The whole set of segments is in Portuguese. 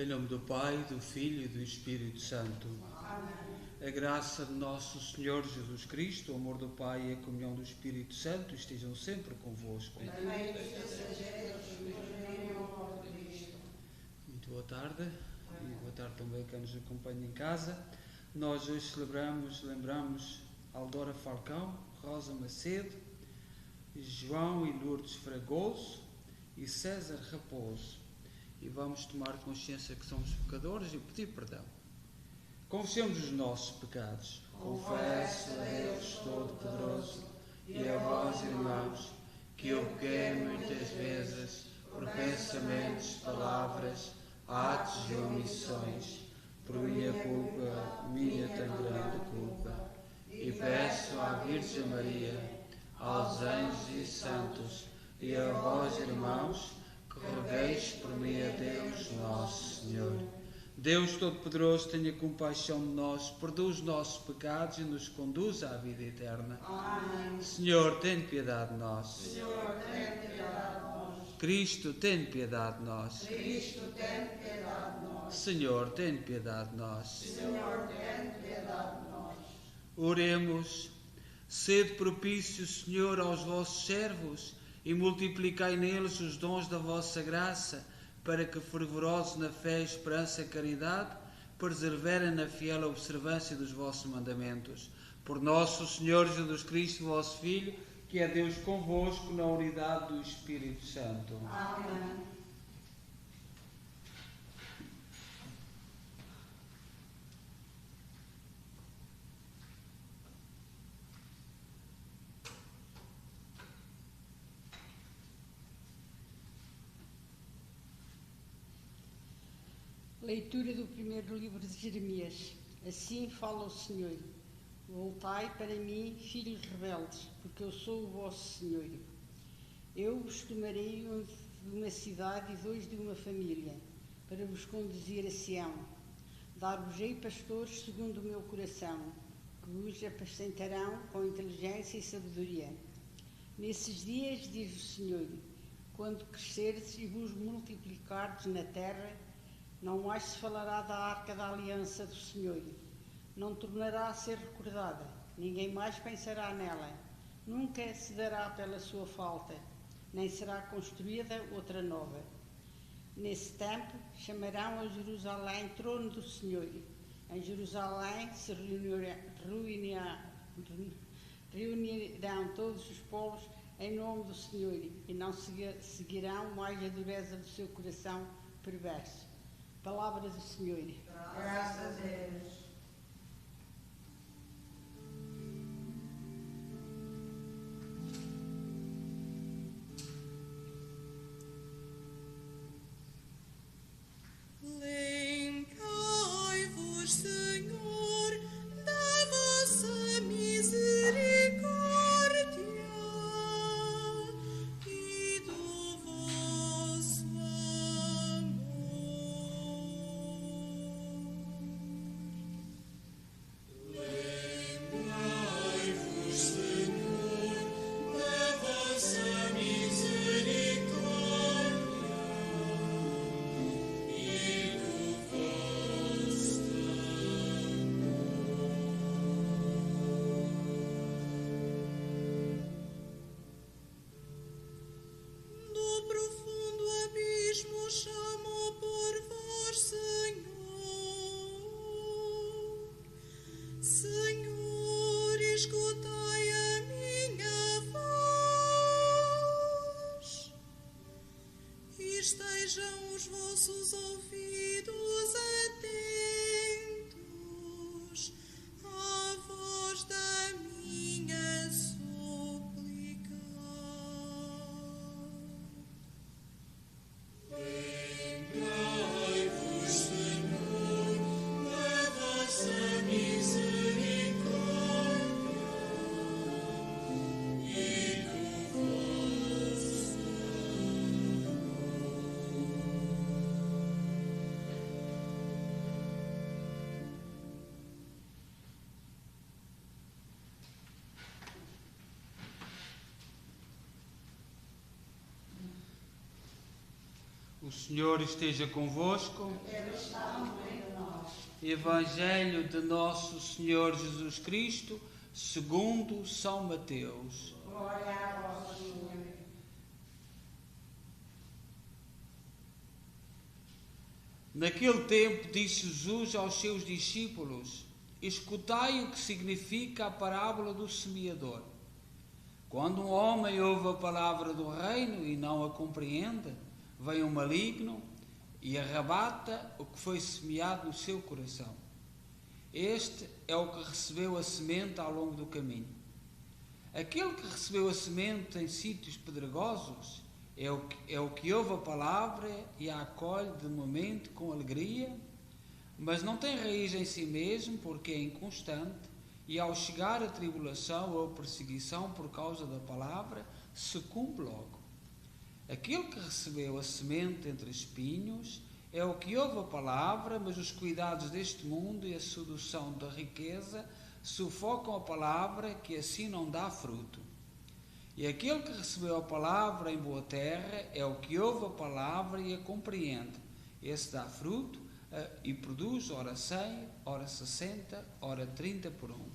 Em nome do Pai, do Filho e do Espírito Santo. Amém. A graça de nosso Senhor Jesus Cristo, o amor do Pai e a comunhão do Espírito Santo estejam sempre convosco. Bendito seja Deus, em nome de Cristo. Muito boa tarde e boa tarde também a quem nos acompanha em casa. Nós hoje lembramos Aldora Falcão, Rosa Macedo, João e Lourdes Fragoso e César Raposo. E vamos tomar consciência que somos pecadores e pedir perdão. Confessemos os nossos pecados. Confesso a Deus Todo-Poderoso e a vós, irmãos, que eu pequei muitas vezes por pensamentos, palavras, atos e omissões. Por minha culpa, minha tão grande culpa. E peço à Virgem Maria, aos anjos e santos e a vós, irmãos, que rogueis por mim a Deus Nosso Senhor. Deus Todo-Poderoso, tenha compaixão de nós, perdoa os nossos pecados e nos conduza à vida eterna. Amém. Senhor, tem piedade de nós. Senhor, tem piedade de nós. Cristo, tem piedade de nós. Cristo, tem piedade de nós. Senhor, tem piedade de nós. Senhor, tem piedade de nós. Oremos. Sede propício, Senhor, aos vossos servos e multiplicai neles os dons da vossa graça, para que, fervorosos na fé, esperança e caridade, perseverem na fiel observância dos vossos mandamentos. Por nosso Senhor Jesus Cristo, vosso Filho, que é Deus convosco na unidade do Espírito Santo. Amém. Leitura do primeiro livro de Jeremias. Assim fala o Senhor: voltai para mim, filhos rebeldes, porque eu sou o vosso Senhor. Eu vos tomarei um de uma cidade e dois de uma família, para vos conduzir a Sião. Dar-vos-ei pastores segundo o meu coração, que vos apacentarão com inteligência e sabedoria. Nesses dias, diz o Senhor, quando crescerdes e vos multiplicardes na terra, não mais se falará da arca da aliança do Senhor, não tornará a ser recordada, ninguém mais pensará nela, nunca se dará pela sua falta, nem será construída outra nova. Nesse tempo chamarão a Jerusalém trono do Senhor, em Jerusalém se reunirão todos os povos em nome do Senhor, e não seguirão mais a dureza do seu coração perverso. Palavra do Senhor. Graças a Deus. Lembrai-vos, Senhor, da vossa misericórdia e do vosso Lembrai-vos, Senhor, da vossa misericórdia e do vosso Do profundo abismo chamo por vós, Senhor. Senhor, escutai a minha voz. Estejam os vossos ouvidos atentos à voz da minha súplica. Lembrai-vos, Senhor, da vossa misericórdia e do vosso Senhor esteja convosco. Ele está no meio de nós. Evangelho de Nosso Senhor Jesus Cristo, segundo São Mateus. Glória a vós, Senhor. Naquele tempo disse Jesus aos seus discípulos: escutai o que significa a parábola do semeador. Quando um homem ouve a palavra do reino e não a compreende, vem o maligno e arrebata o que foi semeado no seu coração. Este é o que recebeu a semente ao longo do caminho. Aquele que recebeu a semente em sítios pedregosos é o que ouve a palavra e a acolhe de momento com alegria, mas não tem raiz em si mesmo porque é inconstante, e ao chegar a tribulação ou a perseguição por causa da palavra, sucumbe logo. Aquele que recebeu a semente entre espinhos é o que ouve a palavra, mas os cuidados deste mundo e a sedução da riqueza sufocam a palavra, que assim não dá fruto. E aquele que recebeu a palavra em boa terra é o que ouve a palavra e a compreende. Esse dá fruto e produz ora 100, ora 60, ora 30 por um.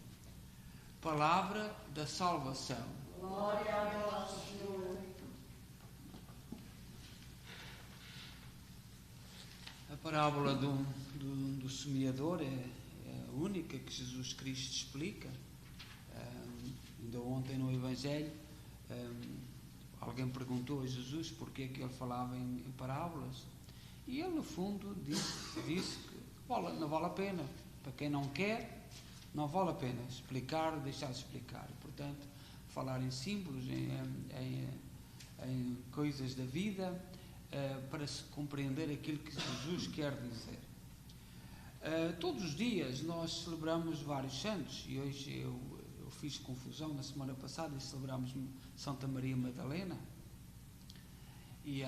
Palavra da salvação. Glória a vós, Senhor. A parábola do semeador é a única que Jesus Cristo explica. Ainda ontem no Evangelho, alguém perguntou a Jesus porque é que ele falava em parábolas. E ele, no fundo, disse que não vale a pena. Para quem não quer, não vale a pena explicar, deixar de explicar. E, portanto, falar em símbolos, em coisas da vida, para se compreender aquilo que Jesus quer dizer. Todos os dias nós celebramos vários santos, e hoje eu fiz confusão na semana passada e celebramos Santa Maria Madalena, e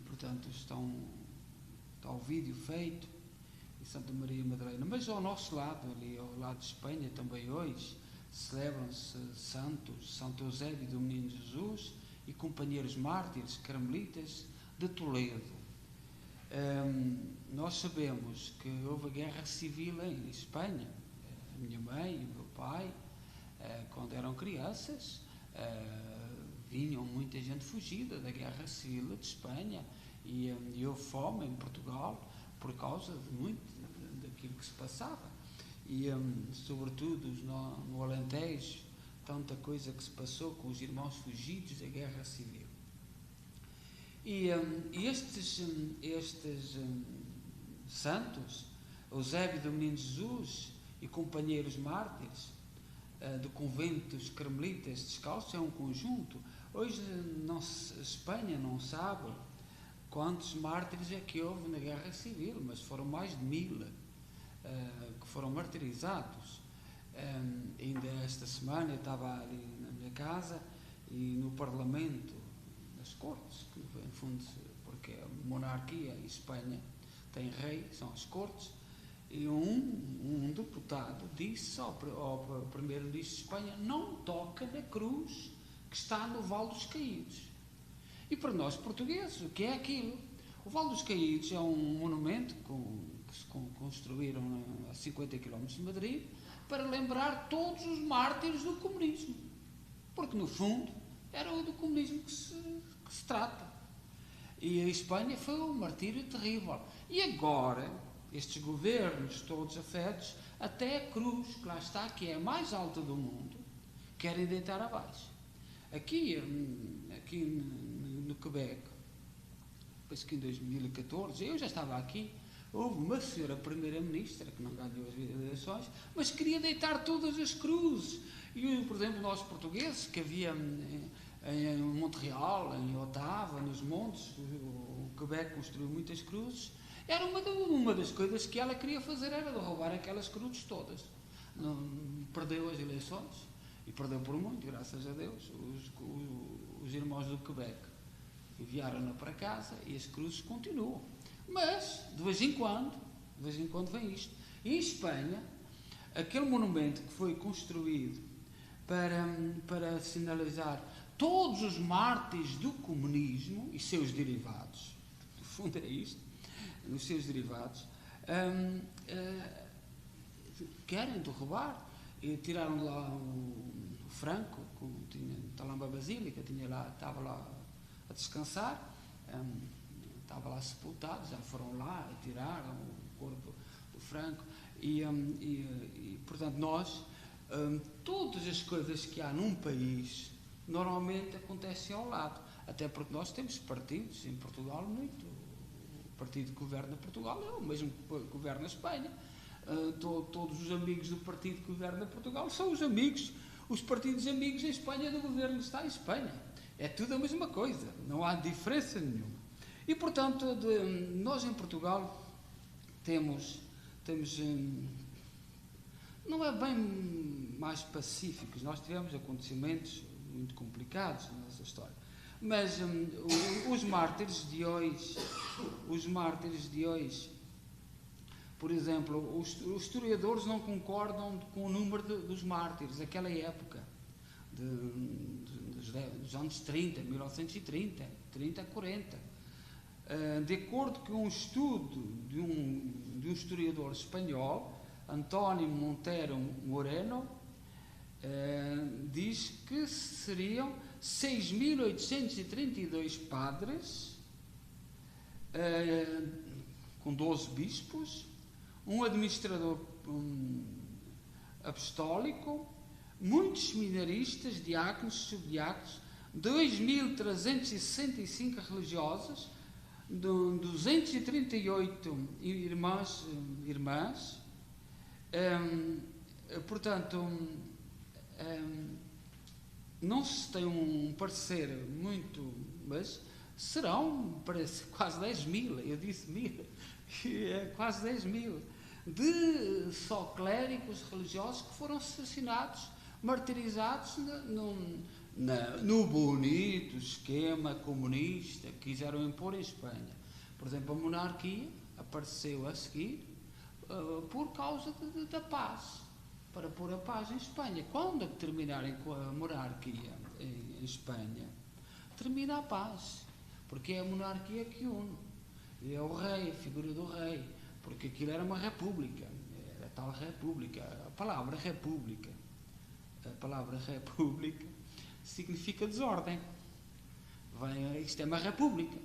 portanto está o vídeo feito, e Santa Maria Madalena, mas ao nosso lado, ali ao lado de Espanha, também hoje celebram-se santos, Santo Eusébio do Menino Jesus e companheiros mártires carmelitas de Toledo. Nós sabemos que houve a guerra civil em Espanha. A minha mãe e o meu pai, quando eram crianças, vinham muita gente fugida da guerra civil de Espanha, e houve fome em Portugal por causa de muito daquilo que se passava, e sobretudo no Alentejo, tanta coisa que se passou com os irmãos fugidos da guerra civil. E estes santos, Eusébio do Menino Jesus e companheiros mártires do convento dos carmelitas descalços, é um conjunto. Hoje Espanha não sabe quantos mártires é que houve na guerra civil, mas foram mais de 1000 que foram martirizados. Ainda esta semana eu estava ali na minha casa e no Parlamento, nas Cortes, que em fundo, porque a monarquia em Espanha tem rei, são as Cortes, e um deputado disse ao primeiro-ministro de Espanha: não toca na cruz que está no Vale dos Caídos. E para nós portugueses, o que é aquilo? O Vale dos Caídos é um monumento que se construíram a 50 km de Madrid para lembrar todos os mártires do comunismo, porque no fundo era do comunismo que se trata. E a Espanha foi um martírio terrível. E agora, estes governos todos afetos, até a cruz, que lá está, que é a mais alta do mundo, querem deitar abaixo. Aqui no Quebec, penso que em 2014, eu já estava aqui, houve uma senhora primeira-ministra que não ganhou as eleições, mas queria deitar todas as cruzes. E, por exemplo, nós portugueses, que havia em Montreal, em Ottawa, nos montes, o Quebec construiu muitas cruzes, era uma das coisas que ela queria fazer, era de roubar aquelas cruzes todas. Perdeu as eleições, e perdeu por muito, graças a Deus. Os irmãos do Quebec enviaram-na para casa e as cruzes continuam. Mas, de vez em quando vem isto. E em Espanha, aquele monumento que foi construído para sinalizar todos os mártires do comunismo e seus derivados, fundo é isto, nos seus derivados, querem derrubar. E tiraram lá o Franco, que está lá na Basílica, estava lá a descansar, estava lá sepultado, já foram lá e tiraram o corpo do Franco. E portanto, nós, todas as coisas que há num país, normalmente acontecem ao lado. Até porque nós temos partidos em Portugal muito. O partido que governa Portugal é o mesmo que governa a Espanha. Todos os amigos do partido que governa Portugal são os amigos, os partidos amigos em Espanha do governo está em Espanha. É tudo a mesma coisa, não há diferença nenhuma. E, portanto, nós em Portugal temos não é bem mais pacíficos, nós tivemos acontecimentos muito complicados na nossa história. Mas os mártires de hoje, por exemplo, os historiadores não concordam com o número dos mártires daquela época, dos anos 30, 1930, 30 a 40. De acordo com um estudo de um historiador espanhol, António Montero Moreno, diz que seriam 6.832 padres, com 12 bispos, um administrador apostólico, muitos seminaristas, diáconos, subdiáconos, 2.365 religiosos, 238 irmãs. Portanto, não se tem um parecer muito, mas serão, parece, quase 10.000, eu disse 1.000, é quase 10.000, de só clérigos religiosos que foram assassinados, martirizados no bonito esquema comunista que quiseram impor em Espanha. Por exemplo, a monarquia apareceu a seguir por causa da paz, para pôr a paz em Espanha. Quando terminarem com a monarquia em Espanha, termina a paz, porque é a monarquia que une, e é o rei, a figura do rei, porque aquilo era uma república, era tal república. A palavra república significa desordem. Isto é uma república.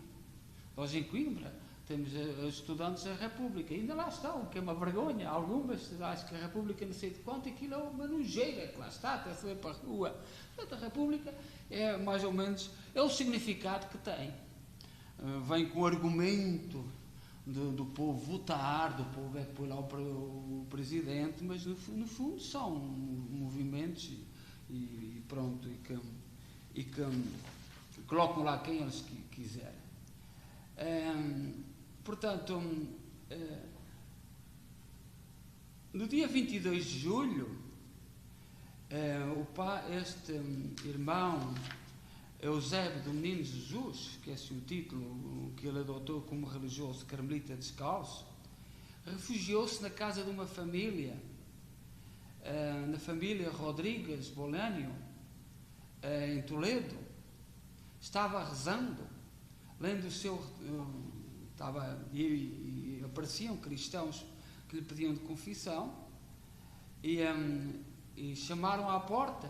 Nós em Coimbra temos estudantes da república, ainda lá estão, que é uma vergonha. Algumas acham que a república não sei de quanto, aquilo é uma nojeira que lá está, até se vê para a rua. Portanto, a república é mais ou menos, é o significado que tem. Vem com o argumento do povo votar, do povo é que põe lá o presidente, mas no fundo são movimentos e pronto, e que colocam lá quem eles quiserem. Portanto, no dia 22 de julho, este irmão Eusébio do Menino Jesus, que é assim o título que ele adotou como religioso carmelita descalço, refugiou-se na casa de uma família, na família Rodrigues Bolânio, em Toledo. Estava rezando, lendo o seu... e apareciam cristãos que lhe pediam de confissão, e chamaram à porta.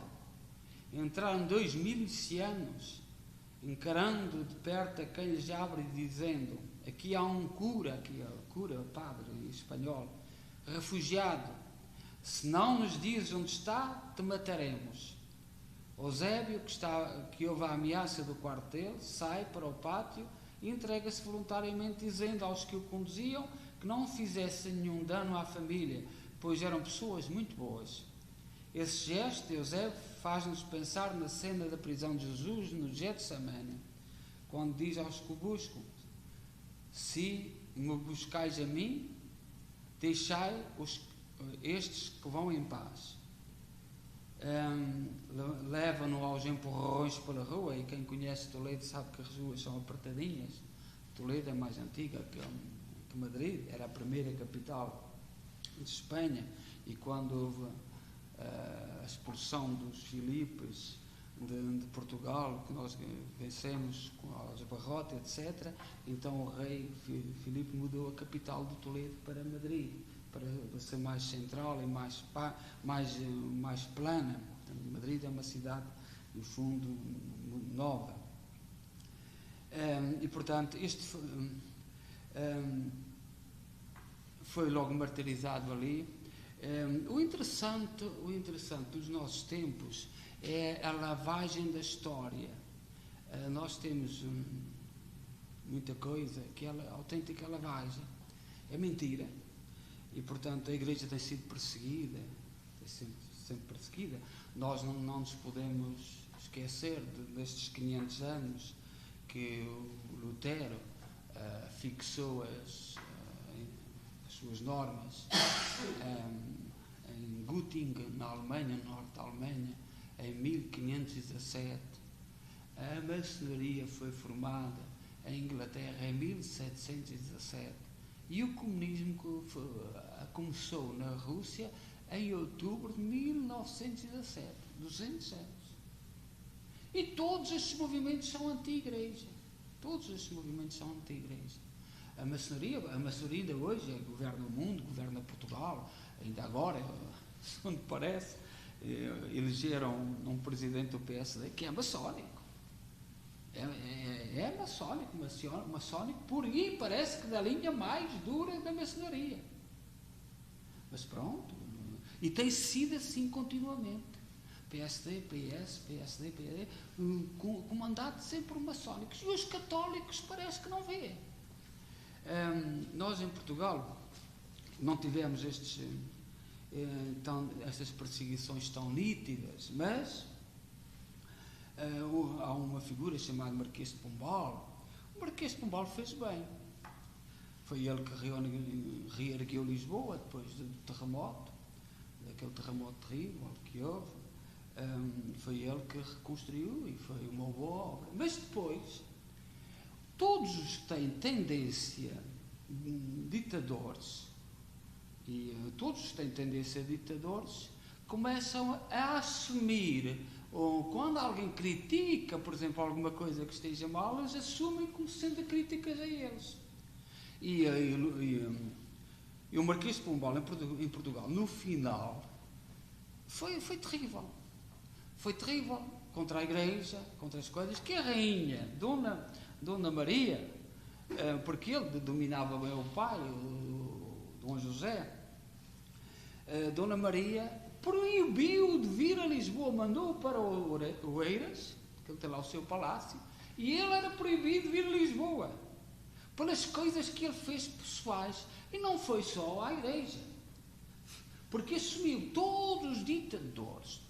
Entraram 2 milicianos, encarando de perto a quem lhes abre, dizendo: aqui há um cura, padre espanhol, refugiado, se não nos dizes onde está, te mataremos. Eusébio, que ouve a ameaça do quartel, sai para o pátio e entrega-se voluntariamente, dizendo aos que o conduziam que não fizessem nenhum dano à família, pois eram pessoas muito boas. Esse gesto de Eusébio faz-nos pensar na cena da prisão de Jesus no Getsemane, quando diz aos que o buscam: se me buscais a mim, deixai estes que vão em paz. Levam-no aos empurrões pela rua, e quem conhece Toledo sabe que as ruas são apertadinhas. Toledo é mais antiga que Madrid, era a primeira capital de Espanha, e quando houve a expulsão dos Filipes de Portugal, que nós vencemos com os barrotes, etc. Então o rei Filipe mudou a capital de Toledo para Madrid, para ser mais central e mais plana. Portanto, Madrid é uma cidade, no fundo, nova. E, portanto, este foi logo martirizado ali. O interessante dos nossos tempos é a lavagem da história. Nós temos muita coisa que é autêntica lavagem. É mentira. E, portanto, a Igreja tem sido perseguida, sempre perseguida. Nós não nos podemos esquecer destes 500 anos que o Lutero fixou as suas normas em Göttingen, na Alemanha, no norte da Alemanha, em 1517. A maçonaria foi formada em Inglaterra em 1717 e o comunismo começou na Rússia em outubro de 1917, 200 anos. E todos estes movimentos são anti-igreja. Todos estes movimentos são anti-igreja. A maçonaria ainda hoje governa o mundo, governa Portugal. Ainda agora, segundo parece, elegeram um presidente do PSD que é maçónico. É maçónico por aí, parece que da linha mais dura da maçonaria. Mas pronto, e tem sido assim continuamente. PSD, comandado sempre por maçónicos. E os católicos parece que não vê. Nós em Portugal não tivemos estas perseguições tão nítidas, mas há uma figura chamada Marquês de Pombal. O Marquês de Pombal fez bem. Foi ele que reergueu Lisboa depois do terremoto, daquele terremoto terrível que houve. Foi ele que reconstruiu e foi uma boa obra. Mas depois, todos os que têm tendência ditadores, começam a assumir, ou quando alguém critica, por exemplo, alguma coisa que esteja mal, eles assumem como sendo críticas a eles. E o Marquês de Pombal em Portugal, no final, foi terrível. Foi terrível contra a Igreja, contra as coisas, que a rainha, Dona Maria, porque ele dominava bem o pai, o Dom José, Dona Maria proibiu de vir a Lisboa, mandou para Oeiras, que ele tem lá o seu palácio, e ele era proibido de vir a Lisboa, pelas coisas que ele fez pessoais, e não foi só à Igreja, porque assumiu todos os ditadores,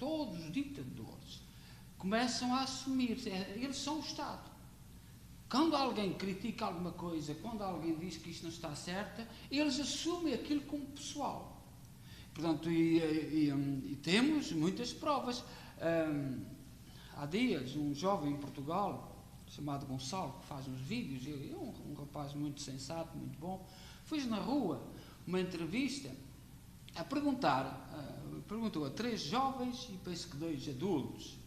começam a assumir, eles são o Estado. Quando alguém critica alguma coisa, quando alguém diz que isto não está certo, eles assumem aquilo como pessoal. Portanto, e temos muitas provas. Há dias, um jovem em Portugal, chamado Gonçalo, que faz uns vídeos, é um rapaz muito sensato, muito bom, fez na rua uma entrevista a perguntou a 3 jovens e penso que 2 adultos,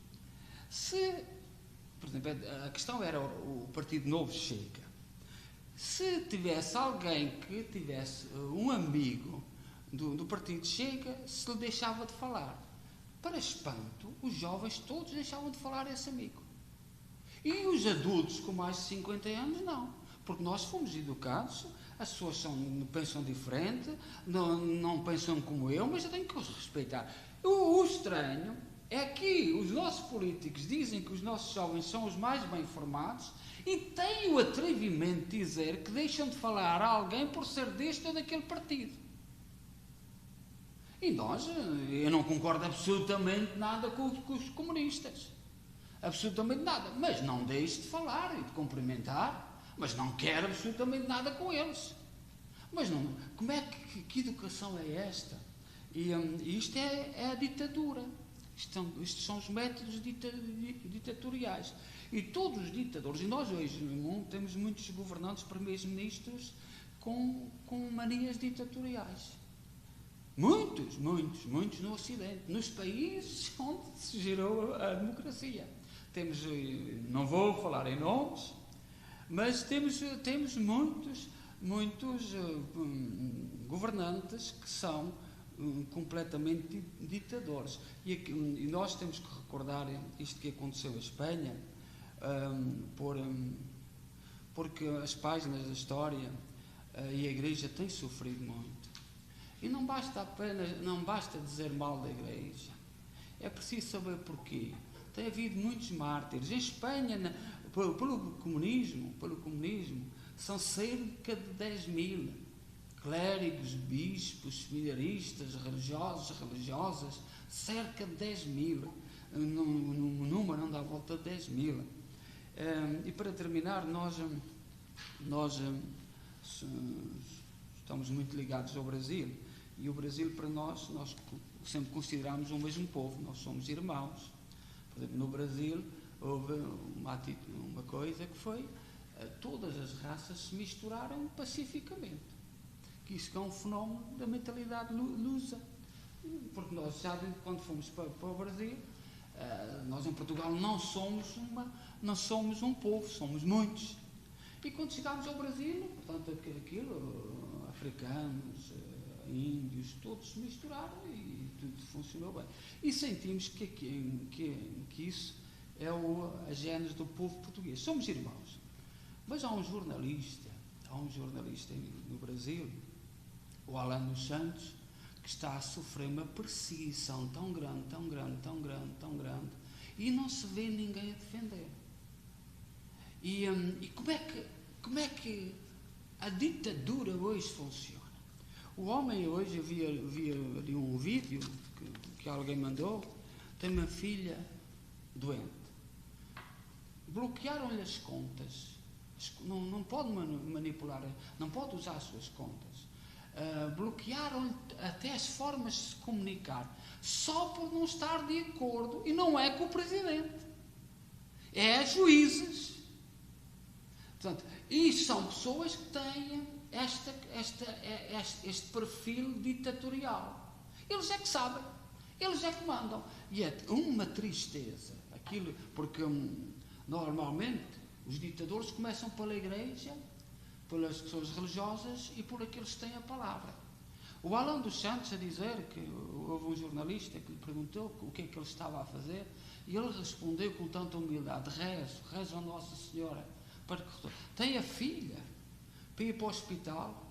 se, por exemplo, a questão era o Partido Novo Chega, se tivesse alguém que tivesse um amigo do Partido Chega, se lhe deixava de falar. Para espanto, os jovens todos deixavam de falar a esse amigo. E os adultos com mais de 50 anos não, porque nós fomos educados. As pessoas pensam diferente, não pensam como eu, mas eu tenho que os respeitar. O estranho é que os nossos políticos dizem que os nossos jovens são os mais bem informados e têm o atrevimento de dizer que deixam de falar a alguém por ser deste ou daquele partido. E eu não concordo absolutamente nada com os comunistas. Absolutamente nada. Mas não deixo de falar e de cumprimentar. Mas não quero absolutamente nada com eles. Mas não, como é que educação é esta? E isto é a ditadura. Estes são os métodos ditatoriais. E todos os ditadores, e nós hoje no mundo temos muitos governantes, primeiros-ministros com manias ditatoriais. Muitos no Ocidente, nos países onde se gerou a democracia. Temos, não vou falar em nomes, mas temos muitos governantes que são completamente ditadores. E nós temos que recordar isto que aconteceu em Espanha, porque as páginas da história e a Igreja têm sofrido muito. E não basta dizer mal da Igreja. É preciso saber porquê. Tem havido muitos mártires. Em Espanha, pelo comunismo, são cerca de 10.000 clérigos, bispos, seminaristas, religiosos, religiosas, cerca de 10.000. No número anda à volta de 10.000. E para terminar, nós estamos muito ligados ao Brasil. E o Brasil, para nós sempre consideramos o mesmo povo, nós somos irmãos. Por exemplo, no Brasil houve uma coisa que foi, todas as raças se misturaram pacificamente. Que isso é um fenómeno da mentalidade lusa. Porque nós já quando fomos para o Brasil, nós em Portugal não somos um povo, somos muitos. E quando chegámos ao Brasil, portanto, africanos, índios, todos se misturaram e tudo funcionou bem. E sentimos que isso é a gênese do povo português. Somos irmãos. Mas há um jornalista no Brasil, o Alan dos Santos, que está a sofrer uma perseguição tão grande, e não se vê ninguém a defender. E como é que a ditadura hoje funciona? O homem hoje, eu vi ali um vídeo que alguém mandou, tem uma filha doente. Bloquearam-lhe as contas. Não pode manipular, não pode usar as suas contas. Bloquearam-lhe até as formas de se comunicar, só por não estar de acordo, e não é com o Presidente. É juízes. Portanto, e são pessoas que têm este perfil ditatorial. Eles é que sabem, eles é que mandam. E é uma tristeza aquilo, porque normalmente os ditadores começam pela Igreja, pelas pessoas religiosas e por aqueles que têm a palavra. O Alan dos Santos a dizer que houve um jornalista que lhe perguntou o que é que ele estava a fazer, e ele respondeu com tanta humildade: rezo a Nossa Senhora para que tem a filha para ir para o hospital,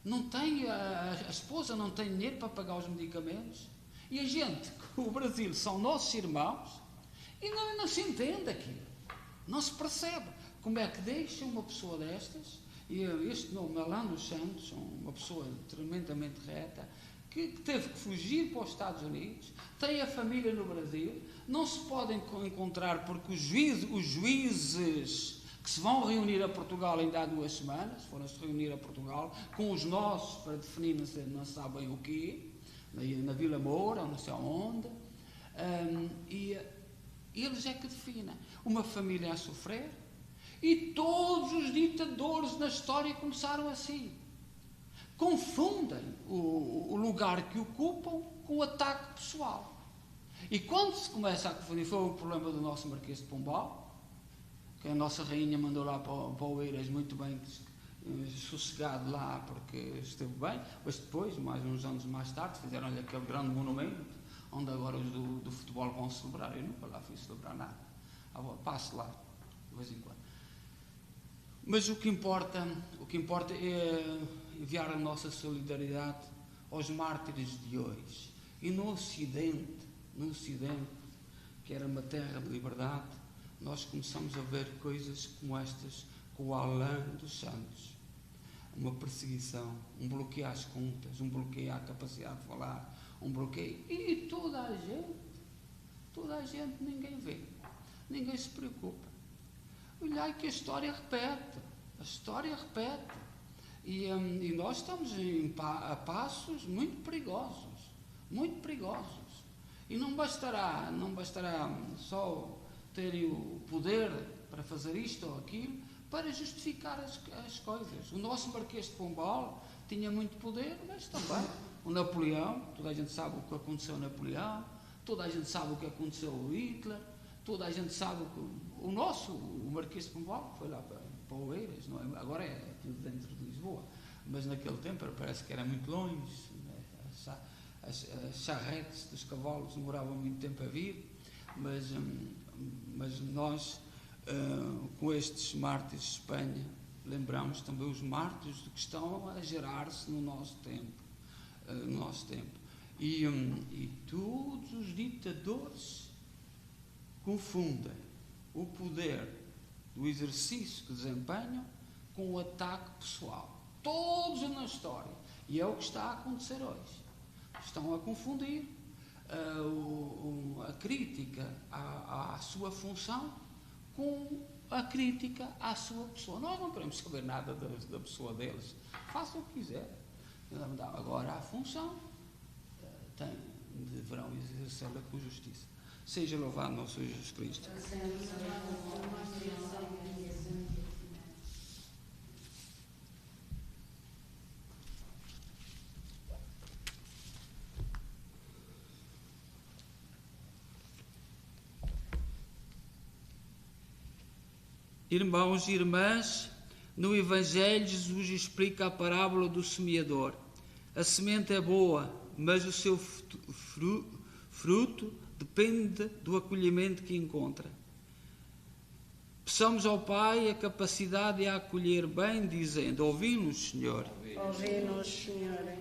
não tem a esposa não tem dinheiro para pagar os medicamentos, e a gente, o Brasil, são nossos irmãos, e não se entende aquilo, não se percebe como é que deixa uma pessoa destas. E este nome, Alan dos Santos, uma pessoa tremendamente reta, que teve que fugir para os Estados Unidos, tem a família no Brasil, não se podem encontrar porque os juízes que se vão reunir a Portugal ainda há 2 semanas, foram-se reunir a Portugal com os nossos para definir não sabem o quê, na Vila Moura, não sei onde, e eles é que definem. Uma família a sofrer, e todos os ditadores na história começaram assim. Confundem o lugar que ocupam com o ataque pessoal. E quando se começa a confundir, foi o problema do nosso Marquês de Pombal, que a nossa rainha mandou lá para o Oeiras muito bem sossegado lá, porque esteve bem, mas depois, mais uns anos mais tarde, fizeram-lhe aquele grande monumento, onde agora os do futebol vão celebrar. Eu nunca lá fui celebrar nada. Passo lá, de vez em quando. Mas o que importa é enviar a nossa solidariedade aos mártires de hoje. E no Ocidente, que era uma terra de liberdade, nós começamos a ver coisas como estas com o Alan dos Santos. Uma perseguição, um bloqueio às contas, um bloqueio à capacidade de falar, um bloqueio... E toda a gente ninguém vê, ninguém se preocupa. Olhai que a história repete. E nós estamos a passos muito perigosos. E não bastará só terem o poder para fazer isto ou aquilo, para justificar as coisas. O nosso Marquês de Pombal tinha muito poder, mas também O Napoleão, toda a gente sabe o que aconteceu a Napoleão, toda a gente sabe o que aconteceu ao Hitler, toda a gente sabe o Marquês de Pombal foi lá para Oeiras, não é? Agora é tudo dentro de Lisboa, mas naquele tempo parece que era muito longe, né? As charretes dos cavalos demoravam muito tempo a vir, mas nós, com estes mártires de Espanha, lembramos também os mártires que estão a gerar-se no nosso tempo. E todos os ditadores confundem o poder do exercício que desempenham com o ataque pessoal. Todos na história. E é o que está a acontecer hoje. Estão a confundir a crítica à sua função com a crítica à sua pessoa. Nós não queremos saber nada da pessoa deles. Façam o que quiserem. Agora, a função deverão exercê-la com justiça. Seja louvado nosso Jesus Cristo. Irmãos e irmãs, no Evangelho Jesus explica a parábola do semeador. A semente é boa, mas o seu fruto depende do acolhimento que encontra. Peçamos ao Pai a capacidade de a acolher bem, dizendo: ouvi-nos, Senhor. Ouvi-nos, Senhor.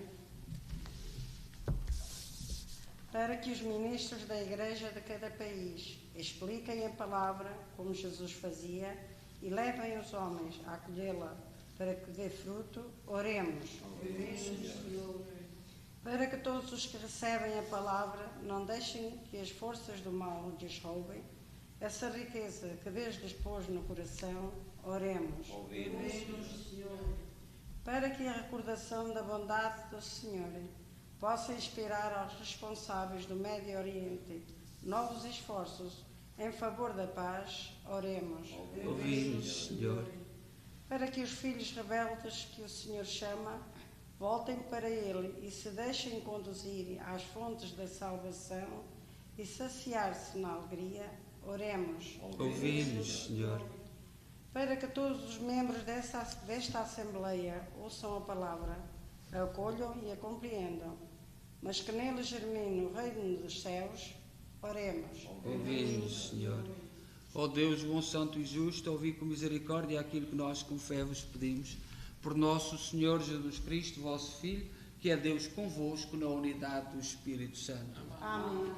Para que os ministros da Igreja de cada país expliquem a palavra como Jesus fazia e levem os homens a acolhê-la para que dê fruto, oremos. Para que todos os que recebem a palavra não deixem que as forças do mal lhes roubem essa riqueza que Deus lhes pôs no coração, oremos. Para que a recordação da bondade do Senhor possa inspirar aos responsáveis do Médio Oriente novos esforços em favor da paz, oremos. Ouvi-nos, Senhor. Para que os filhos rebeldes que o Senhor chama voltem para Ele e se deixem conduzir às fontes da salvação e saciar-se na alegria, oremos. Ouvi-nos, Senhor. Para que todos os membros desta Assembleia ouçam a palavra, a acolham e a compreendam, mas que nele germine o reino dos céus, oremos. Ouvi-nos, Senhor. Ó Deus, bom, santo e justo, ouvi com misericórdia aquilo que nós com fé vos pedimos. Por nosso Senhor Jesus Cristo, vosso Filho, que é Deus convosco na unidade do Espírito Santo. Amém.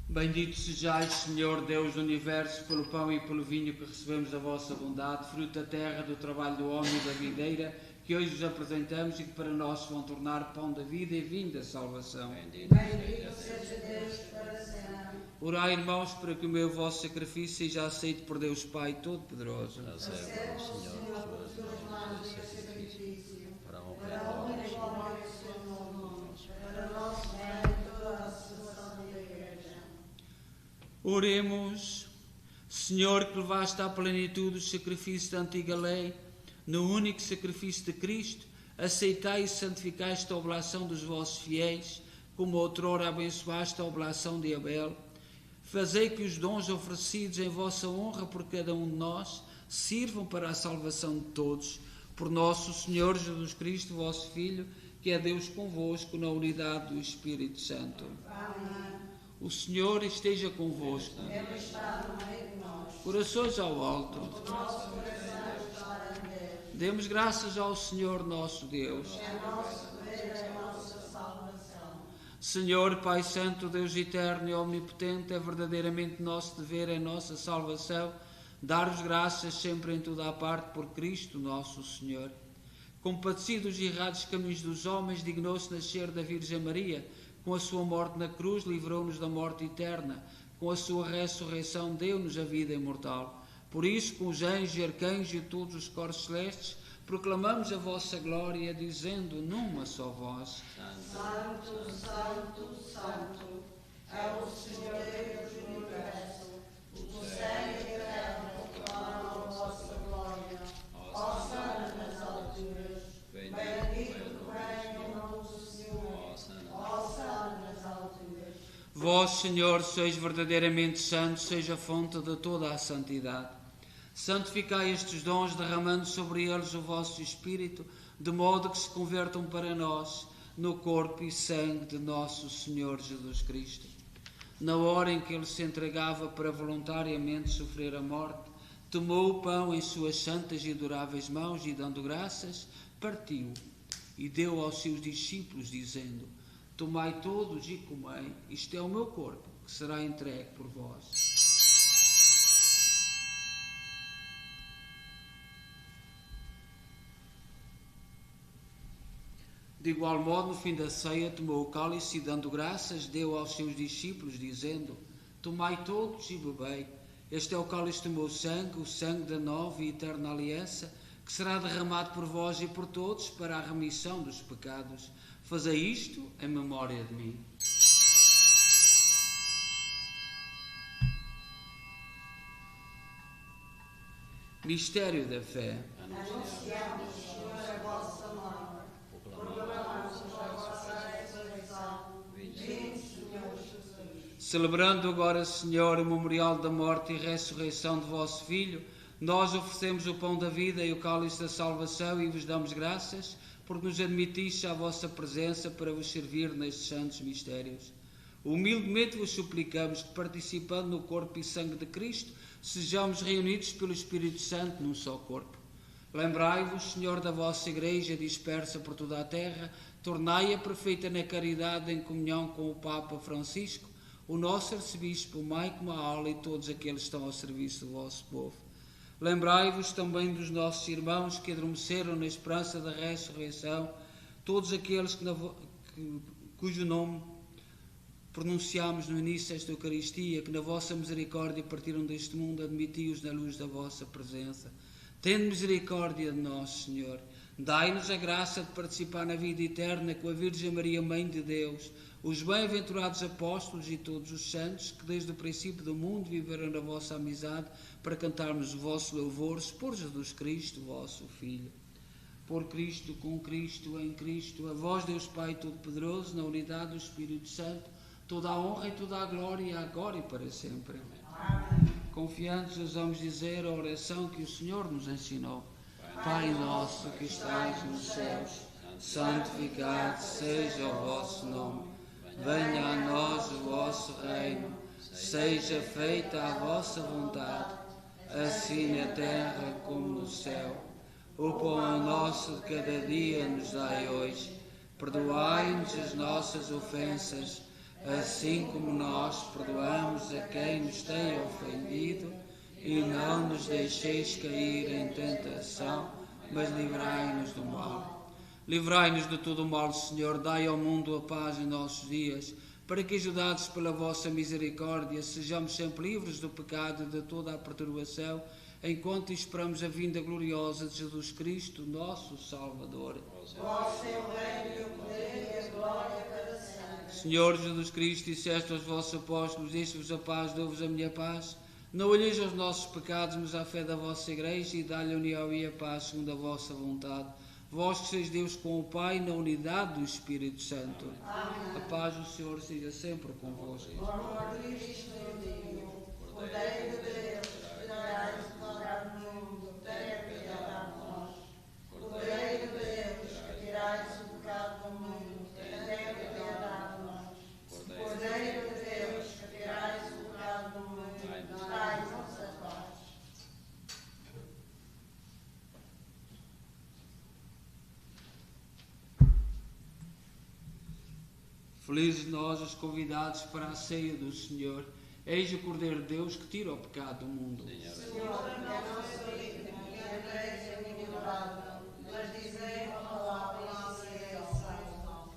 Bendito sejais, Senhor Deus do Universo, pelo pão e pelo vinho que recebemos da vossa bondade, fruto da terra, do trabalho do homem e da videira, que hoje vos apresentamos e que para nós se vão tornar pão da vida e vinho da salvação. Bendito seja Deus para sempre. Orai, irmãos, para que o meu vosso sacrifício seja aceito por Deus Pai Todo-Poderoso. Receba, Senhor, por seus mãos este sacrifício, para a honra e glória do seu nome, para nosso bem e toda a salvação da Igreja. Oremos. Senhor, que levaste à plenitude os sacrifícios da antiga lei, no único sacrifício de Cristo, aceitai e santificai esta oblação dos vossos fiéis, como outrora abençoaste a oblação de Abel. Fazei que os dons oferecidos em vossa honra por cada um de nós sirvam para a salvação de todos. Por nosso Senhor Jesus Cristo, vosso Filho, que é Deus convosco na unidade do Espírito Santo. Amém. O Senhor esteja convosco. Ele está no meio de nós. Corações ao alto. O nosso coração está em Deus. Demos graças ao Senhor nosso Deus. É nosso poder, é nossa salvação. Senhor, Pai Santo, Deus eterno e omnipotente, é verdadeiramente nosso dever, é nossa salvação, dar-vos graças sempre em toda a parte por Cristo nosso Senhor. Compadecido dos errados caminhos dos homens, dignou-se nascer da Virgem Maria. Com a sua morte na cruz, livrou-nos da morte eterna. Com a sua ressurreição, deu-nos a vida imortal. Por isso, com os anjos e arcanjos e todos os coros celestes, proclamamos a vossa glória, dizendo numa só voz: Santo, Santo, Santo, é o Senhor Deus do universo. O céu e a terra proclamam a vossa glória. Hosanna nas alturas. Bendito vem o nome do Senhor. Hosanna nas alturas. Vós, Senhor, sois verdadeiramente santos, seja a fonte de toda a santidade. Santificai estes dons, derramando sobre eles o vosso Espírito, de modo que se convertam para nós no corpo e sangue de nosso Senhor Jesus Cristo. Na hora em que ele se entregava para voluntariamente sofrer a morte, tomou o pão em suas santas e adoráveis mãos e, dando graças, partiu e deu aos seus discípulos, dizendo: Tomai todos e comei, isto é o meu corpo, que será entregue por vós. De igual modo, no fim da ceia, tomou o cálice e, dando graças, deu aos seus discípulos, dizendo: Tomai todos e bebei. Este é o cálice do meu sangue, o sangue da nova e eterna aliança, que será derramado por vós e por todos para a remissão dos pecados. Fazei isto em memória de mim. Mistério da fé. Anunciamos, Senhor, a vossa morte. Proclamamos a vossa ressurreição. Vinde, Senhor Jesus. Celebrando agora, Senhor, o memorial da morte e ressurreição de vosso Filho, nós oferecemos o pão da vida e o cálice da salvação e vos damos graças, porque nos admitiste à vossa presença para vos servir nestes santos mistérios. Humildemente vos suplicamos que, participando no corpo e sangue de Cristo, sejamos reunidos pelo Espírito Santo num só corpo. Lembrai-vos, Senhor, da vossa Igreja dispersa por toda a terra, tornai-a perfeita na caridade em comunhão com o Papa Francisco, o nosso arcebispo, Maico Maala e todos aqueles que estão ao serviço do vosso povo. Lembrai-vos também dos nossos irmãos que adormeceram na esperança da ressurreição, todos aqueles cujo nome pronunciámos no início desta Eucaristia, que na vossa misericórdia partiram deste mundo, admiti-os na luz da vossa presença. Tende misericórdia de nós, Senhor. Dai-nos a graça de participar na vida eterna com a Virgem Maria, Mãe de Deus, os bem-aventurados apóstolos e todos os santos que desde o princípio do mundo viveram na vossa amizade para cantarmos o vosso louvores por Jesus Cristo, vosso Filho. Por Cristo, com Cristo, em Cristo, a vós, Deus Pai Todo-Poderoso, na unidade do Espírito Santo, toda a honra e toda a glória, agora e para sempre. Amém. Confiantes, ousamos dizer a oração que o Senhor nos ensinou. Pai nosso que estais nos céus, santificado seja o vosso nome. Venha a nós o vosso reino. Seja feita a vossa vontade, assim na terra como no céu. O pão nosso de cada dia nos dai hoje. Perdoai-nos as nossas ofensas, assim como nós perdoamos a quem nos tem ofendido, e não nos deixeis cair em tentação, mas livrai-nos do mal. Livrai-nos de todo o mal, Senhor, dai ao mundo a paz em nossos dias, para que, ajudados pela vossa misericórdia, sejamos sempre livres do pecado e de toda a perturbação, enquanto esperamos a vinda gloriosa de Jesus Cristo, nosso Salvador. Vosso é o reino e o poder e a glória para sempre. Senhor Jesus Cristo, disseste aos vossos apóstolos: deixo-vos a paz, dou-vos a minha paz. Não olheis aos nossos pecados, mas à fé da vossa Igreja, e dá-lhe a união e a paz segundo a vossa vontade. Vós que sois Deus com o Pai, na unidade do Espírito Santo. Amém. A paz do Senhor seja sempre convosco. O amor de Cristo Filho, Cordeiro de Deus, que tirais o pecado do mundo, tenha piedade de nós. Cordeiro de Deus, que tirais o pecado do mundo, tenha piedade de nós. Cordeiro de Deus, que tirais o pecado do mundo, dai-nos a paz. Felizes nós, os convidados para a ceia do Senhor. Eis o Cordeiro de Deus que tira o pecado do mundo. Senhor, que não sou digno, que entreis a minha morada, mas dizei uma palavra e serei salvo.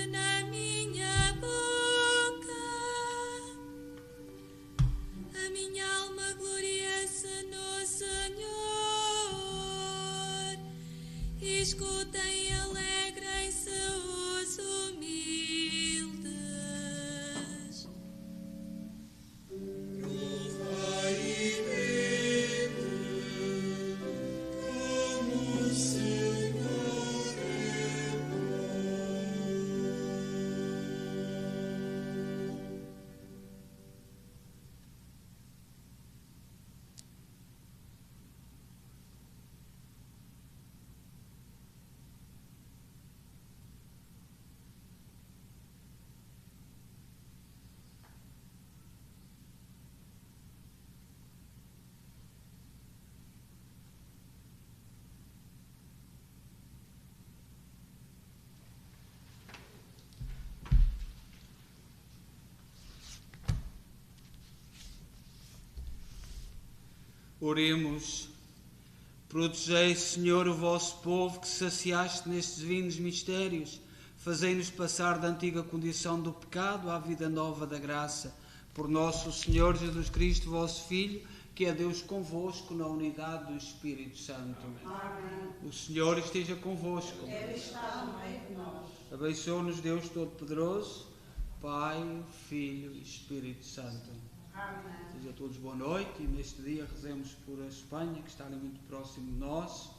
na minha boca. A minha alma gloriece no Senhor. Escutem e alegrem-se os humildes. Provai e vede como o Senhor é Oremos. Protegei, Senhor, o vosso povo que saciaste nestes divinos mistérios. Fazei-nos passar da antiga condição do pecado à vida nova da graça. Por nosso Senhor Jesus Cristo, vosso Filho, que é Deus convosco na unidade do Espírito Santo. Amém. O Senhor esteja convosco. Ele está no meio de nós. Abençoe-nos Deus Todo-Poderoso, Pai, Filho e Espírito Santo. Amém. Seja a todos boa noite e neste dia rezemos por a Espanha, que está ali muito próximo de nós,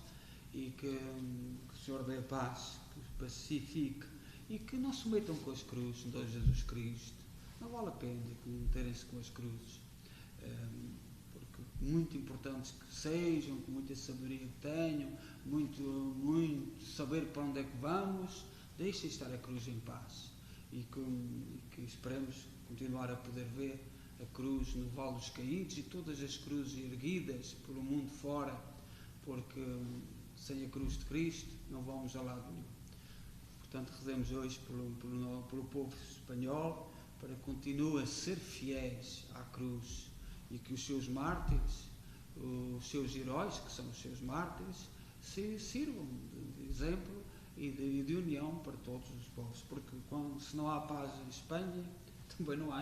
e que o Senhor dê a paz, que os pacifique e que não se metam com as cruzes de Jesus Cristo. Não vale a pena que meterem-se com as cruzes, porque muito importantes que sejam, com muita sabedoria que tenham, muito saber para onde é que vamos, deixem estar a cruz em paz e que esperemos continuar a poder ver a cruz no Vale dos Caídos e todas as cruzes erguidas pelo mundo fora, porque sem a cruz de Cristo não vamos a lado nenhum. Portanto, rezemos hoje pelo povo espanhol, para que continuem a ser fiéis à cruz e que os seus mártires, os seus heróis, que são os seus mártires, se sirvam de exemplo e de união para todos os povos, porque se não há paz em Espanha, também não há,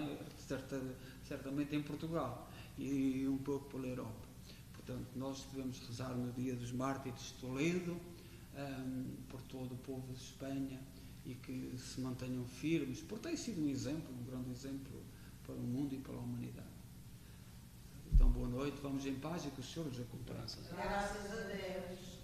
certamente em Portugal e um pouco pela Europa. Portanto, nós devemos rezar no dia dos mártires de Toledo, por todo o povo de Espanha, e que se mantenham firmes, porque tem sido um exemplo, um grande exemplo para o mundo e para a humanidade. Então, boa noite, vamos em paz e que o Senhor nos acompanhe. Graças a Deus.